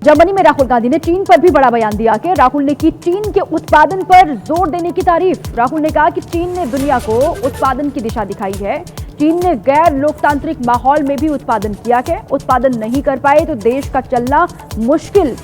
Germany में राहुल गांधी ने चीन पर भी बड़ा बयान दिया कि राहुल ने की चीन के उत्पादन पर जोर देने की तारीफ। राहुल ने कहा कि चीन ने दुनिया को उत्पादन की दिशा दिखाई है। चीन ने गैर लोकतांत्रिक माहौल में भी उत्पादन किया है। उत्पादन नहीं कर पाए तो देश का चलना मुश्किल।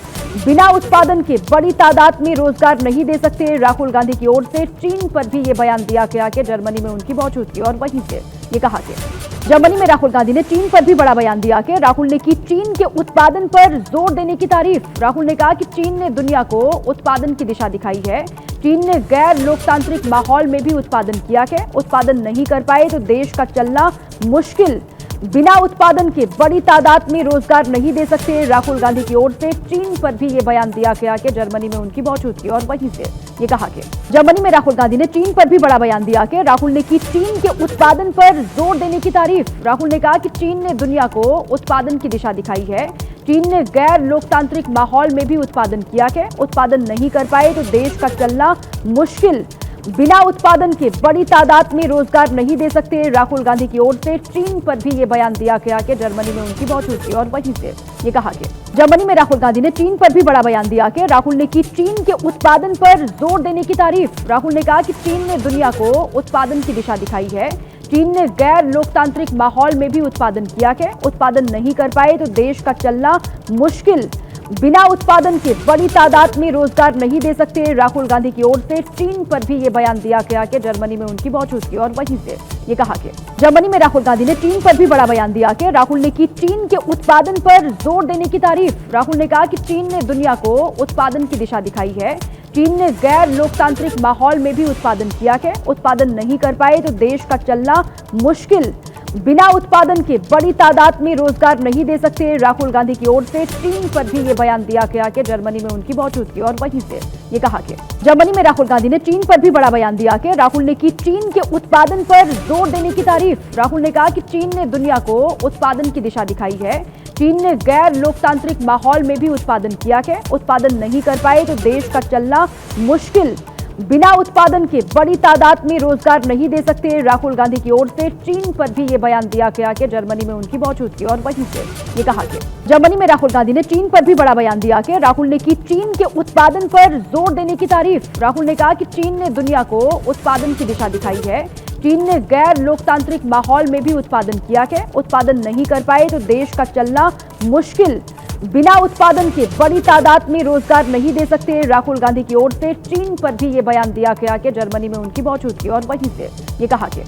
बिना उत्पादन के बड़ी तादाद में रोजगार नहीं दे सकते। राहुल गांधी की ओर से चीन पर भी ये बयान दिया गया कि जर्मनी में उनकी मौजूदगी, और वहीं से ये कहा कि जर्मनी में राहुल गांधी ने चीन पर भी बड़ा बयान दिया कि राहुल ने की चीन के उत्पादन पर जोर देने की तारीफ। राहुल ने कहा कि चीन ने दुनिया को उत्पादन की दिशा दिखाई है। चीन ने गैर लोकतांत्रिक माहौल में भी उत्पादन किया है। उत्पादन नहीं कर पाए तो देश का चलना मुश्किल। बिना उत्पादन के बड़ी तादाद में रोजगार नहीं दे सकते। राहुल गांधी की ओर से चीन पर भी ये बयान दिया गया कि जर्मनी में उनकी मौजूदगी, और वहीं से ये कहा कि जर्मनी में राहुल गांधी ने चीन पर भी बड़ा बयान दिया कि राहुल ने की चीन के उत्पादन पर जोर देने की तारीफ। राहुल ने कहा कि चीन ने दुनिया को उत्पादन की दिशा दिखाई है। चीन ने गैर लोकतांत्रिक माहौल में भी उत्पादन किया है। उत्पादन नहीं कर पाए तो देश का चलना मुश्किल। बिना उत्पादन के बड़ी तादाद में रोजगार नहीं दे सकते। राहुल गांधी की ओर से चीन पर भी ये बयान दिया गया कि जर्मनी में उनकी मौजूदगी, और वहीं से ये कहा कि जर्मनी में राहुल गांधी ने चीन पर भी बड़ा बयान दिया कि राहुल ने की चीन के उत्पादन पर जोर देने की तारीफ। राहुल ने कहा कि चीन ने दुनिया को उत्पादन की दिशा दिखाई है। चीन ने गैर लोकतांत्रिक माहौल में भी उत्पादन किया है। उत्पादन नहीं कर पाए तो देश का चलना मुश्किल। बिना उत्पादन के बड़ी तादाद में रोजगार नहीं दे सकते। राहुल गांधी की ओर से चीन पर भी ये बयान दिया गया कि जर्मनी में उनकी मौजूदगी, और वहीं से ये कहा कि जर्मनी में राहुल गांधी ने चीन पर भी बड़ा बयान दिया कि राहुल ने की चीन के उत्पादन पर जोर देने की तारीफ। राहुल ने कहा कि चीन ने दुनिया को उत्पादन की दिशा दिखाई है। चीन ने गैर लोकतांत्रिक माहौल में भी उत्पादन किया है। उत्पादन नहीं कर पाए तो देश का चलना मुश्किल। बिना उत्पादन के बड़ी तादाद में रोजगार नहीं दे सकते। राहुल गांधी की ओर से चीन पर भी ये बयान दिया गया कि जर्मनी में उनकी मौजूदगी, और वहीं से ये कहा कि जर्मनी में राहुल गांधी ने चीन पर भी बड़ा बयान दिया कि राहुल ने की चीन के उत्पादन पर जोर देने की तारीफ। राहुल ने कहा कि चीन ने दुनिया को उत्पादन की दिशा दिखाई है। चीन ने गैर लोकतांत्रिक माहौल में भी उत्पादन किया है। उत्पादन नहीं कर पाए तो देश का चलना मुश्किल। बिना उत्पादन के बड़ी तादाद में रोजगार नहीं दे सकते। राहुल गांधी की ओर से चीन पर भी ये बयान दिया गया कि जर्मनी में उनकी मौजूदगी, और वहीं से ये कहा कि जर्मनी में राहुल गांधी ने चीन पर भी बड़ा बयान दिया कि राहुल ने की चीन के उत्पादन पर जोर देने की तारीफ। राहुल ने कहा कि चीन ने दुनिया को उत्पादन की दिशा दिखाई है। चीन ने गैर लोकतांत्रिक माहौल में भी उत्पादन किया है। उत्पादन नहीं कर पाए तो देश का चलना मुश्किल। बिना उत्पादन के बड़ी तादाद में रोजगार नहीं दे सकते। राहुल गांधी की ओर से चीन पर भी ये बयान दिया गया कि जर्मनी में उनकी मौजूदगी, और वहीं से ये कहा कि